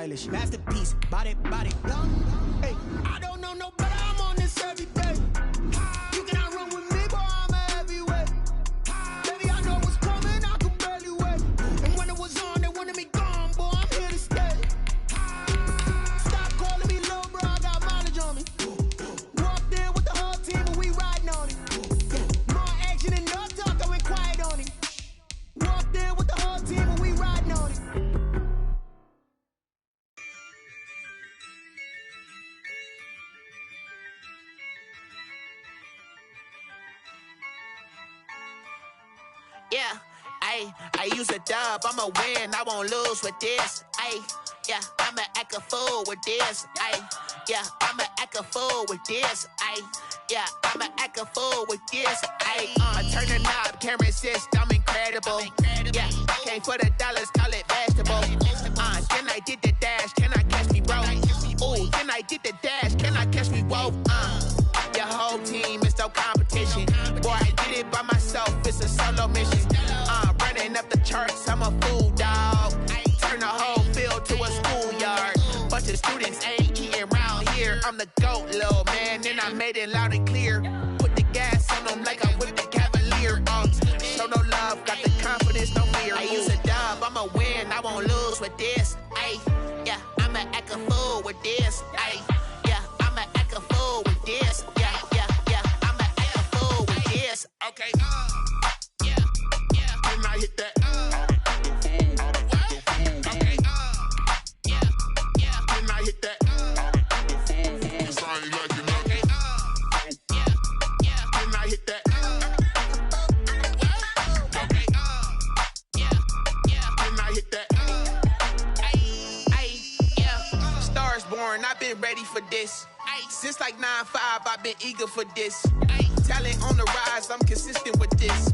stylish. Masterpiece, body, young. Hey, I don't know no better, I'm on this every day. You cannot run with me, boy, I'm a heavyweight. Baby, I know what's coming, I can barely wait. And when it was on, they wanted me gone, boy, I'm here to stay. Stop calling me little bro, I got mileage on me. Walked in with the whole team and we riding on it. More action and no talk, I went quiet on it. Walked in with the whole team and we riding on it. Yeah, I use a dub, I'ma win, I won't lose with this. Yeah, I'ma act a fool with this. Yeah, I'ma act a fool with this. Yeah, I'ma act a fool with this. Turn the knob, camera assist, I'm incredible. Yeah, came for the dollars, call it vegetable. Then I did the dash, can I catch me, bro? Ooh, then I did the dash, can I catch me, whoa? Your whole team is no competition. Boy, I did it by myself, it's a solo mission. Running up the charts, I'm a fool, dog. Turn the whole field to a schoolyard. Bunch of students ain't eating round here. I'm the GOAT, little man, and I made it loud and clear. Put the gas on them like I'm with the Cavalier. Show no love, got the confidence, no fear. I use a dub, I'ma win, I won't lose with this. Yeah, I'ma act a fool with this. Yeah, I'ma act a fool with this. Yeah, I'ma act a fool with this. Okay, yeah, and I hit that. Okay, yeah, and I hit that. It's only like you know. Okay, yeah, and I hit that. Okay, yeah, and I hit that. Yeah, Stars born, I've been ready for this. Since like 9-5, I've been eager for this. Talent on the rise, I'm consistent with this.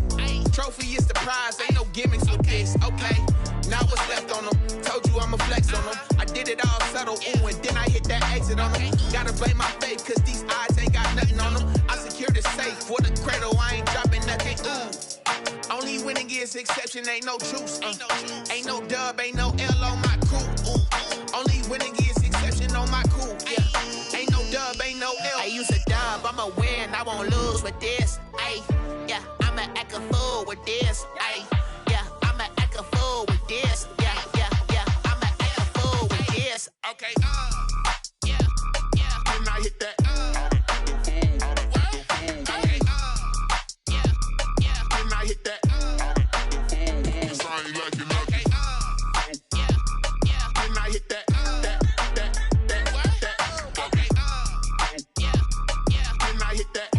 Trophy is the prize, ain't no gimmicks with this. Okay, now what's left on them? Told you I'ma flex on them. I did it all subtle, ooh, and then I hit that exit on them. Gotta blame my faith, cause these odds ain't got nothing on them. I secure the safe for the cradle, I ain't dropping nothing, ooh. Only winning is exception, ain't no truce. Ain't no dub, ain't no L on my crew. Only winning is exception on my crew. Yeah, ain't no dub, ain't no L. I use a dub, I'ma win, I won't lose with this. Yeah, I'ma act a fool with this. Yeah, I'ma act a fool with this. Yeah, I'ma act a fool with this. Okay, yeah, and I hit that. Okay, yeah, and I hit that. It's only like you know. Okay, yeah, and I hit that. Okay, yeah, and I hit that.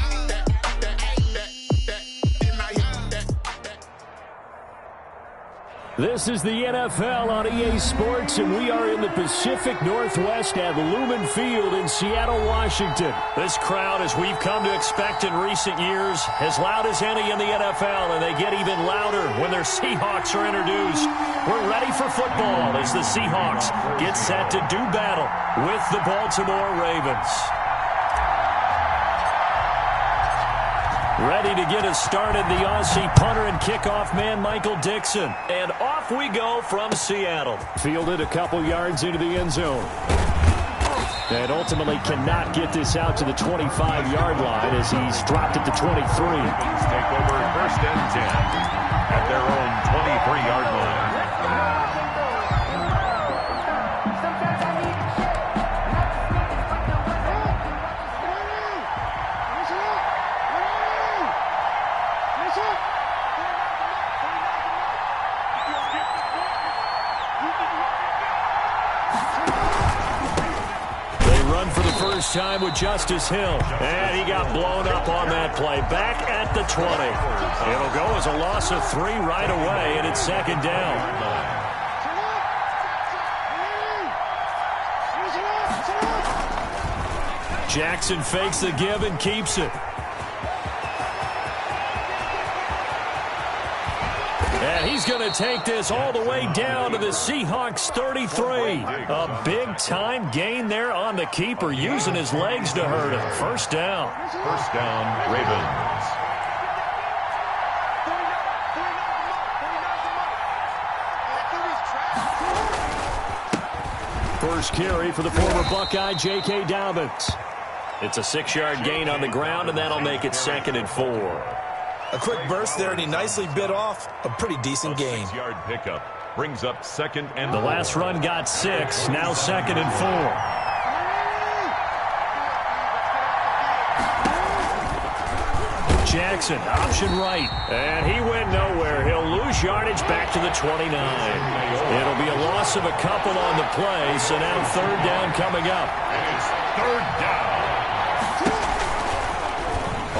This is the NFL on EA Sports, and we are in the Pacific Northwest at Lumen Field in Seattle, Washington. This crowd, as we've come to expect in recent years, as loud as any in the NFL, and they get even louder when their Seahawks are introduced. We're ready for football as the Seahawks get set to do battle with the Baltimore Ravens. Ready to get us started, the Aussie punter and kickoff man, Michael Dixon. And off we go from Seattle. Fielded a couple yards into the end zone. And ultimately cannot get this out to the 25-yard line as he's dropped it to 23. Take over 1st and 10 at their own 23-yard line. Time with Justice Hill, and he got blown up on that play. Back at the 20. It'll go as a loss of 3 right away, and it's 2nd down. Jackson fakes the give and keeps it. And he's going to take this all the way down to the Seahawks 33. A big-time gain there on the keeper, using his legs to hurt him. 1st down. 1st down, Ravens. first carry for the former Buckeye, J.K. Dobbins. It's a 6-yard gain on the ground, and that'll make it 2nd and 4. A quick burst there, and he nicely bit off a pretty decent gain. 6-yard pickup brings up 2nd and 4. The last run got 6, now 2nd and 4. Jackson, option right, and he went nowhere. He'll lose yardage back to the 29. It'll be a loss of a couple on the play, so now 3rd down coming up. It's 3rd down.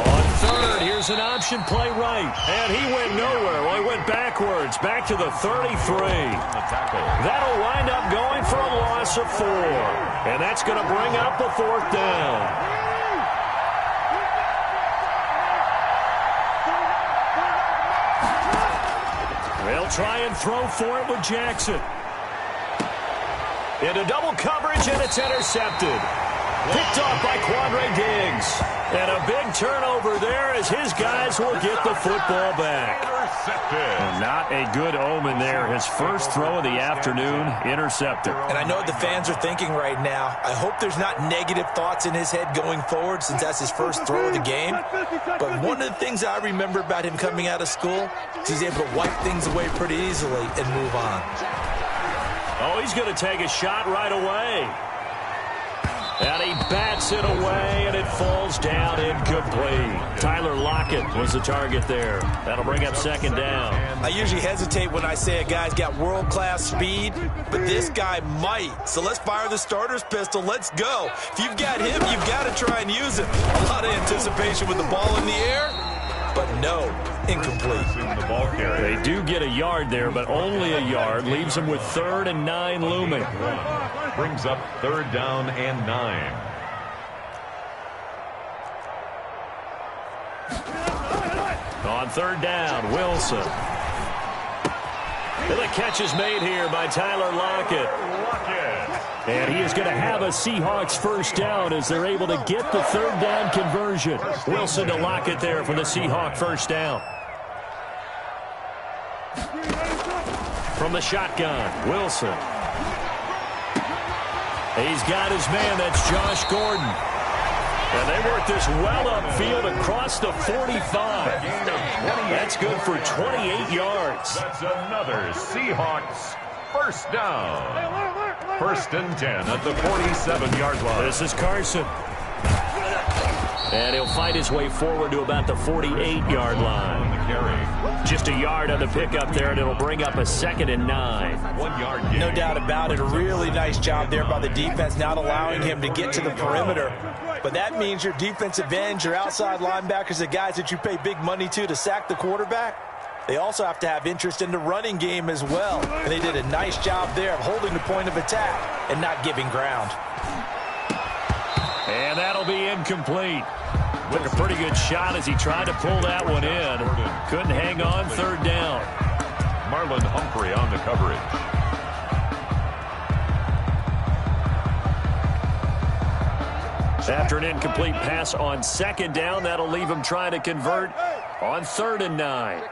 On 3rd, here's an option play right, and he went nowhere. Well, he went backwards, back to the 33. That'll wind up going for a loss of 4, and that's going to bring up a 4th down. They'll try and throw for it with Jackson. Into double coverage, and it's intercepted. Picked off by Quandre Diggs. And a big turnover there as his guys will get the football back. Intercepted. Not a good omen there. His first throw of the afternoon, intercepted. And I know what the fans are thinking right now. I hope there's not negative thoughts in his head going forward since that's his first throw of the game. But one of the things I remember about him coming out of school is he's able to wipe things away pretty easily and move on. Oh, he's going to take a shot right away. And he bats it away, and it falls down incomplete. Tyler Lockett was the target there. That'll bring up 2nd down. I usually hesitate when I say a guy's got world-class speed, but this guy might. So let's fire the starter's pistol. Let's go. If you've got him, you've got to try and use him. A lot of anticipation with the ball in the air, but no, incomplete. They do get a yard there, but only a yard. Leaves them with 3rd and 9 looming. Brings up 3rd down and 9. On 3rd down, Wilson. And the catch is made here by Tyler Lockett. And he is going to have a Seahawks first down as they're able to get the 3rd down conversion. Wilson to Lockett there for the Seahawk first down. From the shotgun, Wilson. He's got his man, that's Josh Gordon. And they work this well upfield across the 45. That's good for 28 yards. That's another Seahawks first down. 1st and 10 at the 47-yard line. This is Carson. And he'll fight his way forward to about the 48-yard line. Just a yard on the pickup there, and it'll bring up a 2nd and 9. 1 yard gain. No doubt about it. A really nice job there by the defense, not allowing him to get to the perimeter. But that means your defensive ends, your outside linebackers, the guys that you pay big money to sack the quarterback, they also have to have interest in the running game as well. And they did a nice job there of holding the point of attack and not giving ground. And that'll be incomplete. Took a pretty good shot as he tried to pull that one in. Couldn't hang on, 3rd down. Marlon Humphrey on the coverage. After an incomplete pass on 2nd down, that'll leave him trying to convert on 3rd and 9.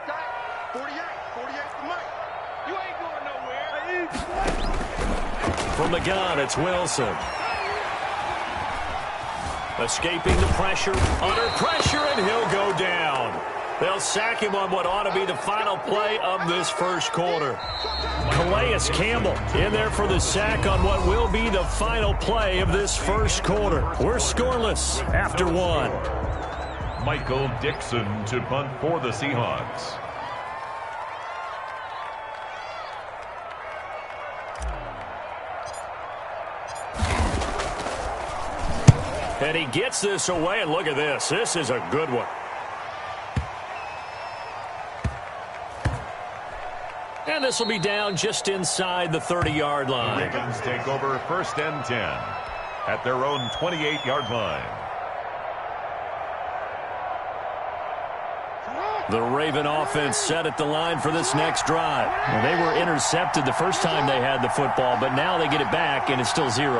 From the gun, it's Wilson. Escaping the pressure, under pressure, and he'll go down. They'll sack him on what ought to be the final play of this first quarter. Calais Campbell in there for the sack on what will be the final play of this first quarter. We're scoreless after 1. Michael Dixon to punt for the Seahawks. And he gets this away, and look at this. This is a good one. And this will be down just inside the 30-yard line. The Ravens take over 1st and 10 at their own 28-yard line. The Raven offense set at the line for this next drive. Well, they were intercepted the first time they had the football, but now they get it back, and it's still 0-0.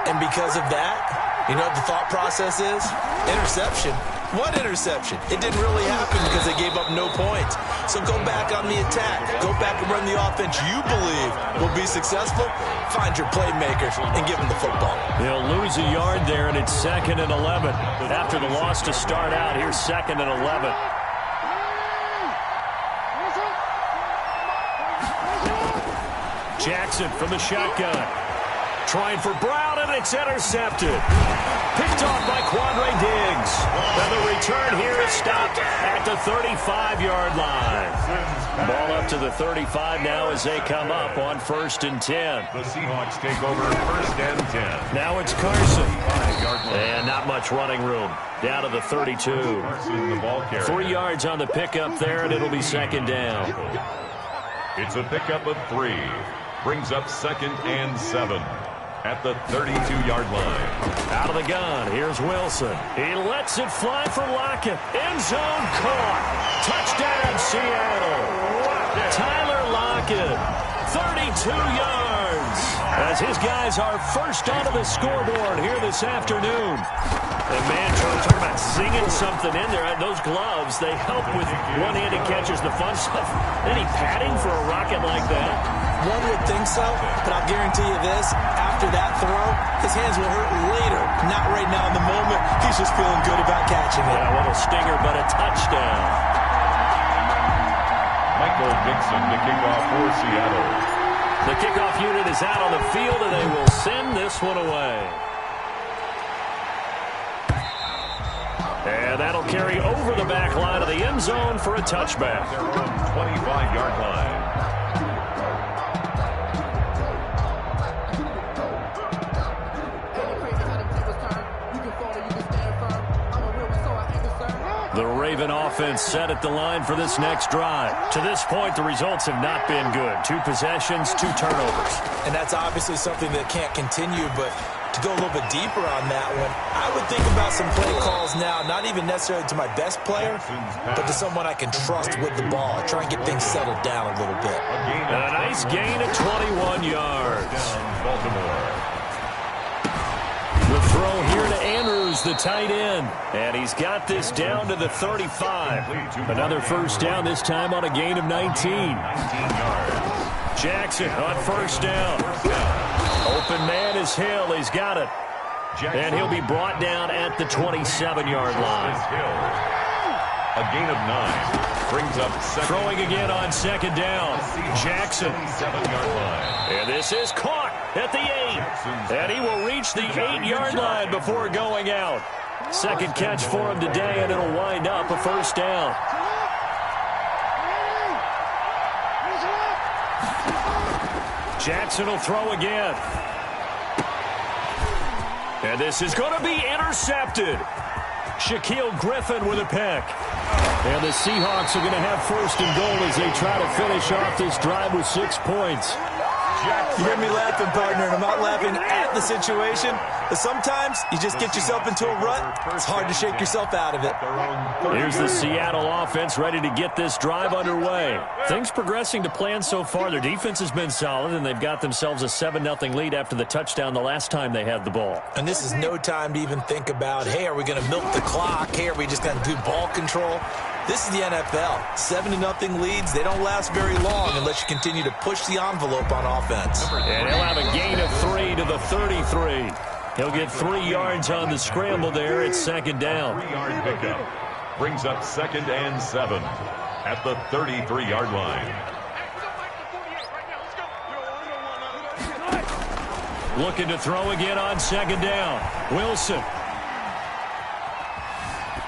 And because of that, you know what the thought process is? Interception. What interception? It didn't really happen because they gave up no points. So go back on the attack. Go back and run the offense you believe will be successful. Find your playmakers and give them the football. They'll lose a yard there, and it's 2nd and 11. After the loss to start out, here's 2nd and 11. Jackson from the shotgun. Trying for Brown, and it's intercepted. Picked off by Quandre Diggs. And the return here is stopped at the 35-yard line. Ball up to the 35 now as they come up on 1st and 10. The Seahawks take over 1st and 10. Now it's Carson. And not much running room. Down to the 32. Carson, the ball carrier. 3 yards on the pickup there, and it'll be 2nd down. It's a pickup of 3. Brings up 2nd and 7. At the 32-yard line. Out of the gun, here's Wilson. He lets it fly for Lockett. End zone caught. Touchdown, Seattle. Tyler Lockett, 32 yards. As his guys are first onto the scoreboard here this afternoon. And man, Charlie, talking about singing something in there. Those gloves, they help with one-handed catches, the fun stuff. Any padding for a rocket like that? One would think so, but I'll guarantee you this. After that throw, his hands will hurt later. Not right now in the moment. He's just feeling good about catching it. Yeah, a little stinger, but a touchdown. Michael Dixon to kick off for Seattle. The kickoff unit is out on the field, and they will send this one away. And that'll carry over the back line of the end zone for a touchback. Their own 25-yard line. The Raven offense set at the line for this next drive. To this point, the results have not been good. 2 possessions, 2 turnovers. And that's obviously something that can't continue, but to go a little bit deeper on that one, I would think about some play calls now, not even necessarily to my best player, but to someone I can trust with the ball. Try and get things settled down a little bit. A nice gain of 21 yards. Baltimore. The throw here to Andrews, the tight end. And he's got this down to the 35. Another first down, this time on a gain of 19. 19 yards. Jackson on first down. Open man is Hill. He's got it. And he'll be brought down at the 27-yard line. A gain of 9. Brings up second. Throwing again on 2nd down. Jackson. 7-yard line. And this is caught at the 8. And he will reach the 8-yard line before going out. Second catch for him today, and it'll wind up a first down. Jackson will throw again. And this is going to be intercepted. Shaquille Griffin with a pick. And the Seahawks are going to have 1st and goal as they try to finish off this drive with 6 points. You hear me laughing, partner, and I'm not laughing at the situation, but sometimes you just get yourself into a rut. It's hard to shake yourself out of it. Here's the Seattle offense ready to get this drive underway. Things progressing to plan so far. Their defense has been solid, and they've got themselves a 7-0 lead after the touchdown the last time they had the ball. And this is no time to even think about, hey, are we going to milk the clock? Hey, are we just going to do ball control? This is the NFL. 7-0 leads, they don't last very long unless you continue to push the envelope on offense. And he'll have a gain of 3 to the 33. He'll get 3 yards on the scramble there. It's 2nd down. 3-yard pickup. Brings up 2nd and 7 at the 33-yard line. Looking to throw again on 2nd down. Wilson.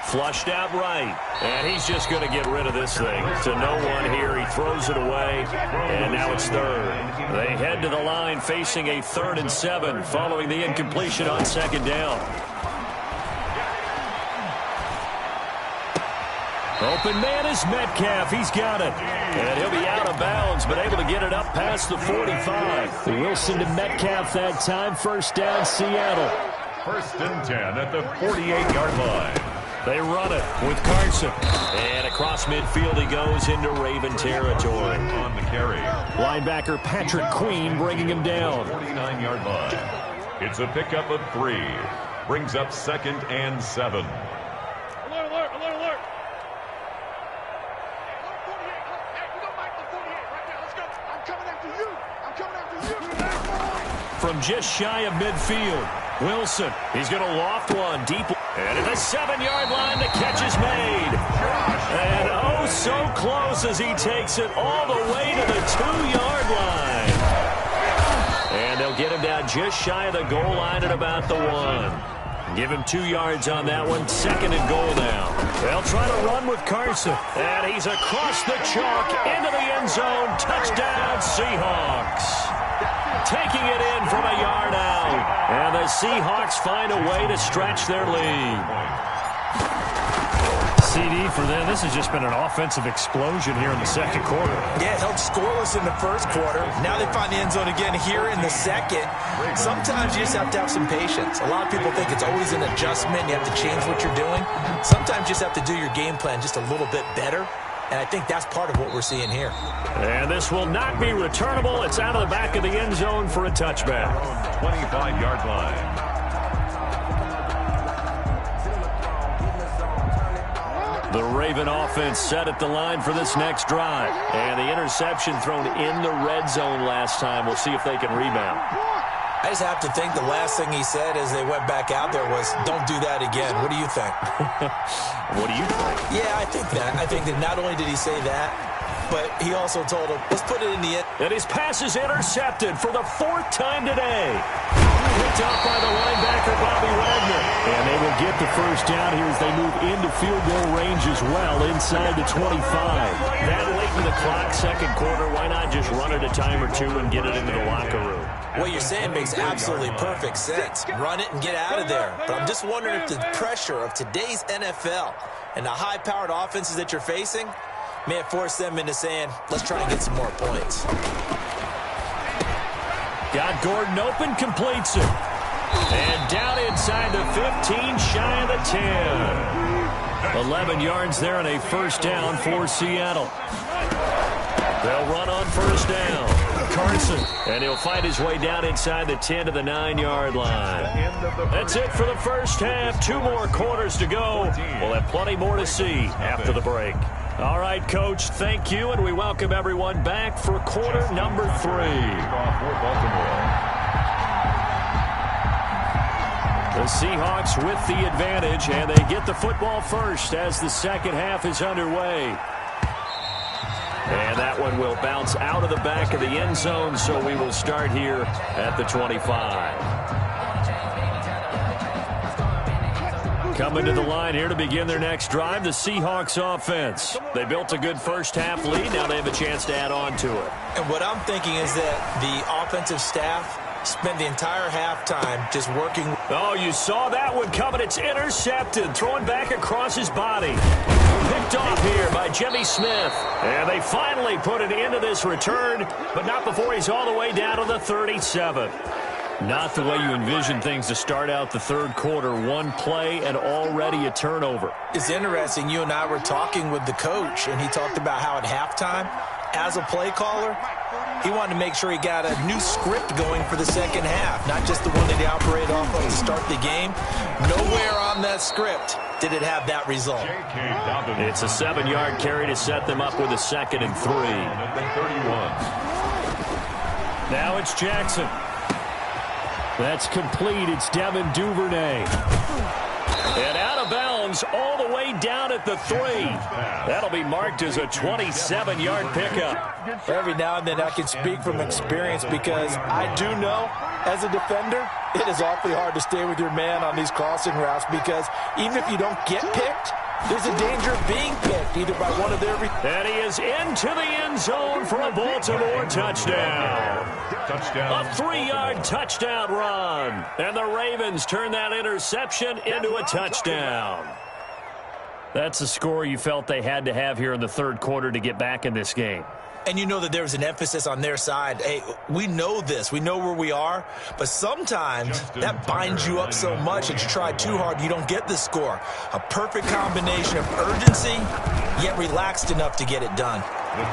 Flushed out right. And he's just going to get rid of this thing. To no one here. He throws it away. And now it's 3rd. They head to the line facing a 3rd and 7 following the incompletion on 2nd down. Open man is Metcalf. He's got it. And he'll be out of bounds, but able to get it up past the 45. Wilson to Metcalf that time. 1st down, Seattle. 1st and 10 at the 48-yard line. They run it with Carson. And across midfield he goes into Raven territory. On the carry. Linebacker Patrick Queen bringing him down. 49-yard line. It's a pickup of 3. Brings up 2nd and 7. from just shy of midfield. Wilson, he's going to loft one deep. And at the 7-yard line, the catch is made. And oh, so close as he takes it all the way to the 2-yard line. And they'll get him down just shy of the goal line at about the 1. Give him 2 yards on that one. 2nd and goal now. They'll try to run with Carson. And he's across the chalk into the end zone. Touchdown, Seahawks. Taking it in from a yard out. And the Seahawks find a way to stretch their lead. CD for them. This has just been an offensive explosion here in the second quarter. Yeah, held scoreless in the first quarter. Now they find the end zone again here in the second. Sometimes you just have to have some patience. A lot of people think it's always an adjustment. You have to change what you're doing. Sometimes you just have to do your game plan just a little bit better. And I think that's part of what we're seeing here. And this will not be returnable. It's out of the back of the end zone for a touchback. 25-yard line. The Raven offense set at the line for this next drive. And the interception thrown in the red zone last time. We'll see if they can rebound. I just have to think the last thing he said as they went back out there was, don't do that again. What do you think? What do you think? Yeah, I think that. I think that not only did he say that, but he also told him, let's put it in the end. And his pass is intercepted for the 4th time today. Picked off by the linebacker, Bobby Wagner. And they will get the first down here as they move into field goal range as well, inside the 25. That late in the clock, second quarter, why not just run it a time or two and get it into the locker room? What you're saying makes absolutely perfect sense. Run it and get out of there. But I'm just wondering if the pressure of today's NFL and the high-powered offenses that you're facing may have forced them into saying, let's try and get some more points. Got Gordon open, completes it. And down inside the 15, shy of the 10. 11 yards there and a first down for Seattle. They'll run on first down. Carson, and he'll find his way down inside the 10 to the 9-yard line. That's it for the first half. 2 more quarters to go. We'll have plenty more to see after the break. All right, Coach, thank you, and we welcome everyone back for quarter number 3. The Seahawks with the advantage, and they get the football first as the second half is underway. And that one will bounce out of the back of the end zone, so we will start here at the 25. Coming to the line here to begin their next drive, the Seahawks offense. They built a good first-half lead. Now they have a chance to add on to it. And what I'm thinking is that the offensive staff spent the entire halftime just working. Oh, you saw that one coming. It's intercepted, thrown back across his body. Picked off here by Jimmy Smith. And they finally put it into this return, but not before he's all the way down to the 37. Not the way you envision things to start out the third quarter. One play and already a turnover. It's interesting. You and I were talking with the coach, and he talked about how at halftime, as a play caller, he wanted to make sure he got a new script going for the second half, not just the one that he operated off of to start the game. Nowhere on that script did it have that result. It's a 7-yard carry to set them up with a 2nd and 3. Now it's Jackson. That's complete. It's Devin Duvernay. And out of bounds all the way down at the 3. That'll be marked as a 27-yard pickup. Every now and then I can speak from experience because I do know as a defender it is awfully hard to stay with your man on these crossing routes because even if you don't get picked, there's a danger of being picked either by one of their... And he is into the end zone for a Baltimore touchdown. A 3-yard touchdown run. And the Ravens turn that interception into a touchdown. That's the score you felt they had to have here in the third quarter to get back in this game. And you know that there's an emphasis on their side. Hey, we know this. We know where we are. But sometimes that binds you up so much that you try too hard, you don't get the score. A perfect combination of urgency, yet relaxed enough to get it done.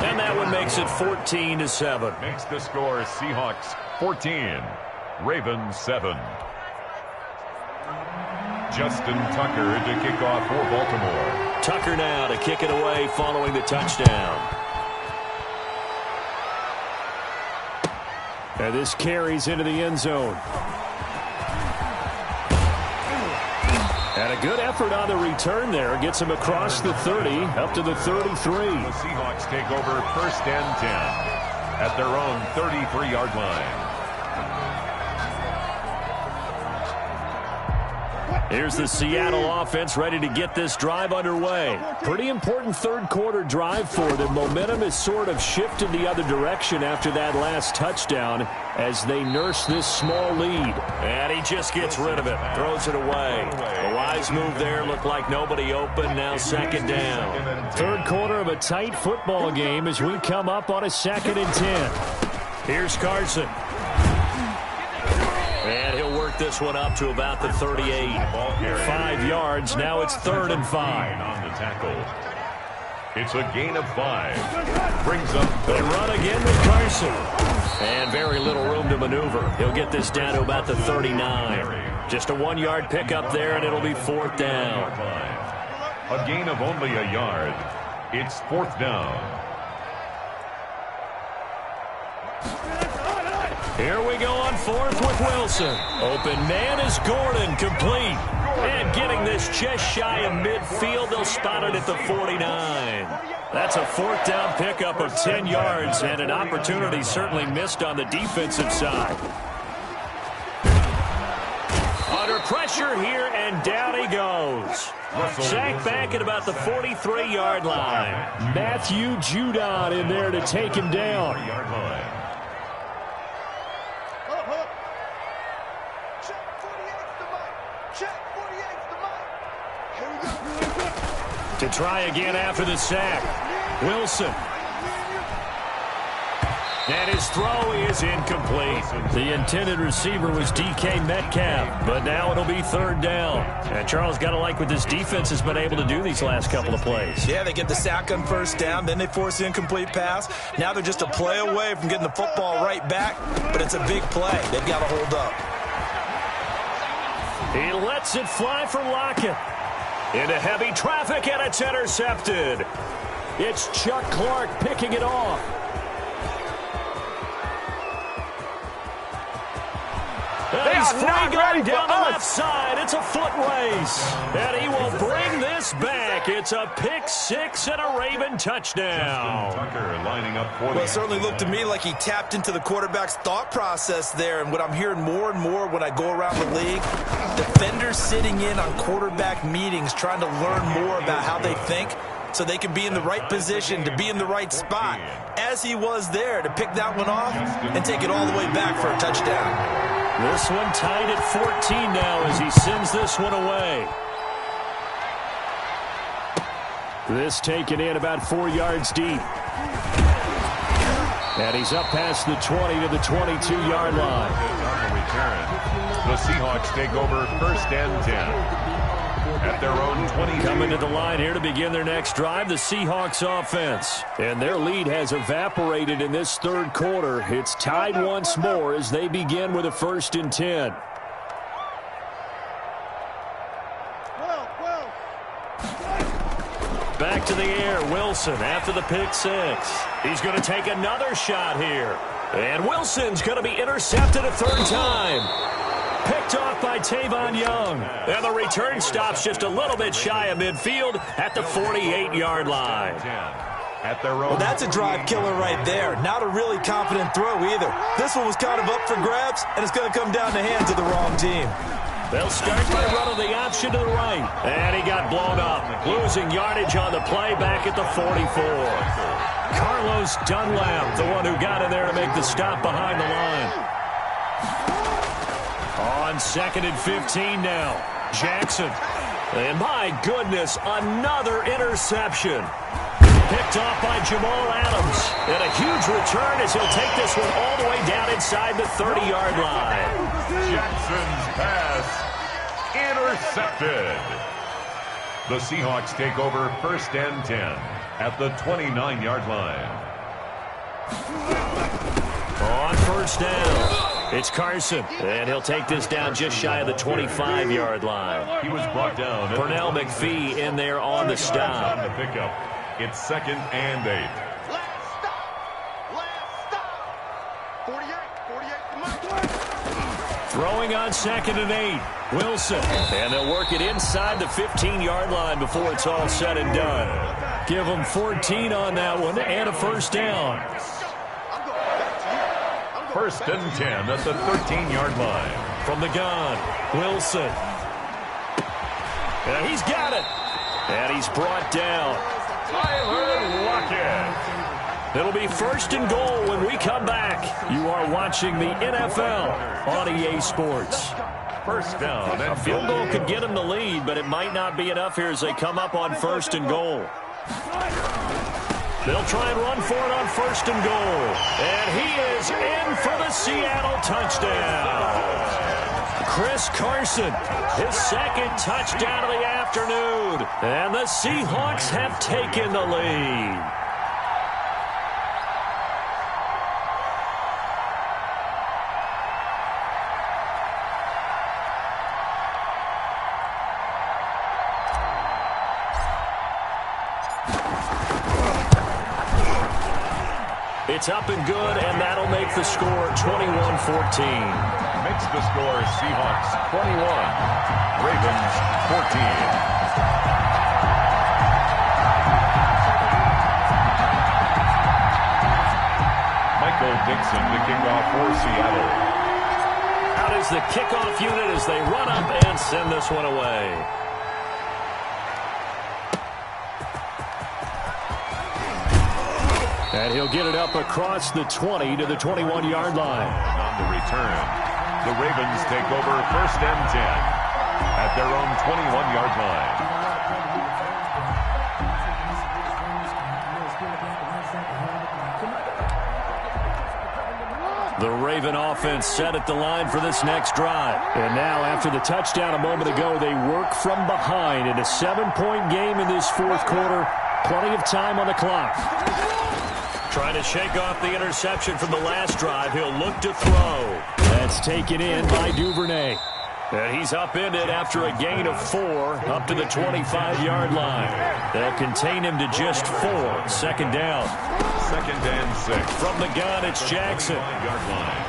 And that one makes it 14-7. Makes the score Seahawks 14, Ravens 7. Justin Tucker to kick off for Baltimore. Tucker now to kick it away following the touchdown. And this carries into the end zone. And a good effort on the return there. Gets him across the 30, up to the 33. The Seahawks take over 1st and 10 at their own 33-yard line. Here's the Seattle offense ready to get this drive underway. Pretty important third-quarter drive for them. Momentum has sort of shifted the other direction after that last touchdown as they nurse this small lead. And he just gets rid of it, throws it away. A wise move there, looked like nobody open, now 2nd down. Third quarter of a tight football game as we come up on a 2nd and 10. Here's Carson. And he'll work this one up to about the 38. 5 yards. Now it's 3rd and 5. On the tackle. It's a gain of 5. Brings up. They run again with Carson. And very little room to maneuver. He'll get this down to about the 39. Just a 1-yard pickup there, and it'll be 4th down. A gain of only a yard. It's 4th down. Here we go on 4th with Wilson. Open man is Gordon, complete. And getting this just shy of midfield, they'll spot it at the 49. That's a 4th down pickup of 10 yards and an opportunity certainly missed on the defensive side. Under pressure here, and down he goes. Sacked back at about the 43-yard line. Matthew Judon in there to take him down. To try again after the sack. Wilson. And his throw is incomplete. The intended receiver was DK Metcalf, but now it'll be 3rd down. And Charles, got to like what this defense has been able to do these last couple of plays. Yeah, they get the sack on 1st down, then they force the incomplete pass. Now they're just a play away from getting the football right back, but it's a big play. They've got to hold up. He lets it fly for Lockett. Into heavy traffic, and it's intercepted. It's Chuck Clark picking it off. And he's free going down the left side. It's a foot race. And he will bring this back. It's a pick 6 and a Raven touchdown. Tucker lining up for Well, it certainly looked to me like he tapped into the quarterback's thought process there. And what I'm hearing more and more when I go around the league, defenders sitting in on quarterback meetings trying to learn more about how they think so they can be in the right position to be in the right spot, as he was there to pick that one off and take it all the way back for a touchdown. This one tied at 14 now as he sends this one away. This taken in about 4 yards deep. And he's up past the 20 to the 22-yard line. On the return, the Seahawks take over 1st and 10 at their own 20. Coming to the line here to begin their next drive, the Seahawks offense. And their lead has evaporated in this third quarter. It's tied once more as they begin with a 1st and 10. Back to the air, Wilson after the pick 6. He's going to take another shot here. And Wilson's going to be intercepted a 3rd time. Picked off by Tavon Young. And the return stops just a little bit shy of midfield at the 48-yard line. Well, that's a drive killer right there. Not a really confident throw either. This one was kind of up for grabs, and it's going to come down the hands of the wrong team. They'll start by running the option to the right. And he got blown up, losing yardage on the play back at the 44. Carlos Dunlap, the one who got in there to make the stop behind the line. On 2nd and 15 now. Jackson. And my goodness, another interception. Picked off by Jamal Adams. And a huge return as he'll take this one all the way down inside the 30-yard line. Jackson's pass intercepted. The Seahawks take over 1st and 10 at the 29-yard line. On 1st down. It's Carson, and he'll take this down just shy of the 25-yard line. He was brought down. Pernell McPhee in there on the stop. On the pickup. It's 2nd and 8. Last stop. 48. Throwing on 2nd and 8. Wilson. And they'll work it inside the 15-yard line before it's all said and done. Give them 14 on that one and a first down. 1st and 10 at the 13-yard line. From the gun, Wilson. And he's got it. And he's brought down. Tyler Lockett. It'll be 1st and goal when we come back. You are watching the NFL on EA Sports. 1st down. A field goal could get them the lead, but it might not be enough here as they come up on 1st and goal. They'll try and run for it on 1st and goal. And he is in for the Seattle touchdown. Chris Carson, his 2nd touchdown of the afternoon. And the Seahawks have taken the lead. It's up and good, and that'll make the score 21-14. Makes the score Seahawks 21, Ravens 14. Michael Dixon to kick off for Seattle. Out is the kickoff unit as they run up and send this one away. And he'll get it up across the 20 to the 21-yard line. On the return, the Ravens take over 1st and 10 at their own 21-yard line. The Raven offense set at the line for this next drive. And now, after the touchdown a moment ago, they work from behind in a 7-point game in this 4th quarter. Plenty of time on the clock. Trying to shake off the interception from the last drive. He'll look to throw. That's taken in by Duvernay. And he's upended after a gain of 4 up to the 25-yard line. They'll contain him to just 4. 2nd down. 2nd and 6. From the gun, it's Jackson. Yard line.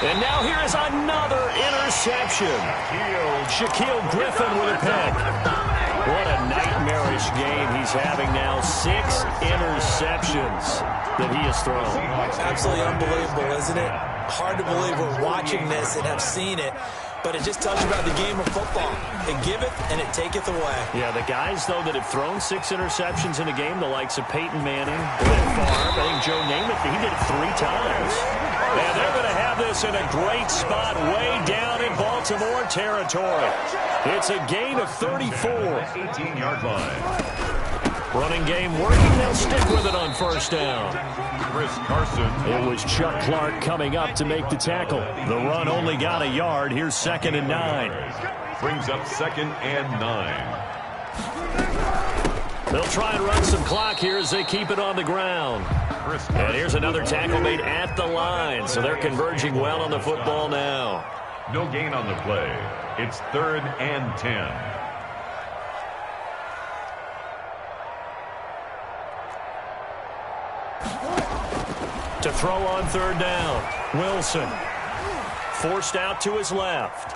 And now here is another interception. Shaquille Griffin with a pick. What a nightmarish game he's having now. 6 interceptions that he has thrown. Absolutely unbelievable, isn't it? Hard to believe we're watching this and have seen it, but it just tells you about the game of football. It giveth and it taketh away. Yeah, the guys, though, that have thrown 6 interceptions in a game, the likes of Peyton Manning, Brett Favre, I think Joe Namath, he did it 3 times. And they're going to have this in a great spot way down in Baltimore territory. It's a gain of 34. 18-yard line. Running game working. They'll stick with it on 1st down. Chris Carson. It was Chuck Clark coming up to make the tackle. The run only got a yard. Here's 2nd and 9. Brings up 2nd and 9. They'll try and run some clock here as they keep it on the ground. And here's another tackle made at the line. So they're converging well on the football now. No gain on the play. It's 3rd and 10. To throw on 3rd down. Wilson. Forced out to his left.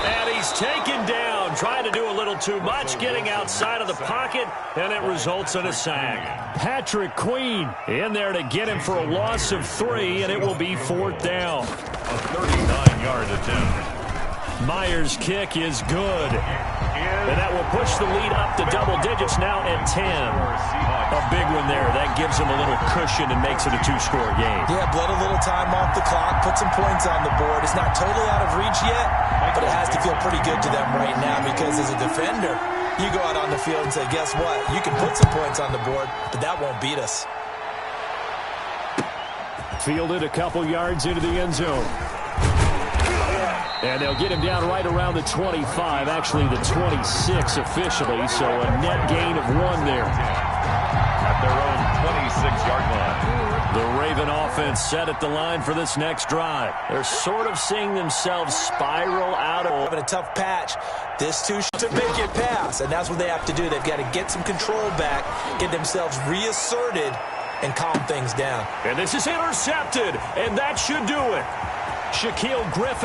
And he's taken down, trying to do a little too much, getting outside of the pocket, and it results in a sack. Patrick Queen in there to get him for a loss of 3, and it will be 4th down. A 39-yard attempt. Myers' kick is good. And that will push the lead up to double digits now at 10. A big one there. That gives them a little cushion and makes it a 2-score game. Yeah, bled a little time off the clock, put some points on the board. It's not totally out of reach yet, but it has to feel pretty good to them right now because as a defender, you go out on the field and say, guess what? You can put some points on the board, but that won't beat us. Fielded a couple yards into the end zone. And they'll get him down right around the 25, actually the 26 officially, so a net gain of 1 there. At their own 26-yard line. The Raven offense set at the line for this next drive. They're sort of seeing themselves spiral out of Having a tough patch. This too to make it pass, and that's what they have to do. They've got to get some control back, get themselves reasserted, and calm things down. And this is intercepted, and that should do it. Shaquille Griffin.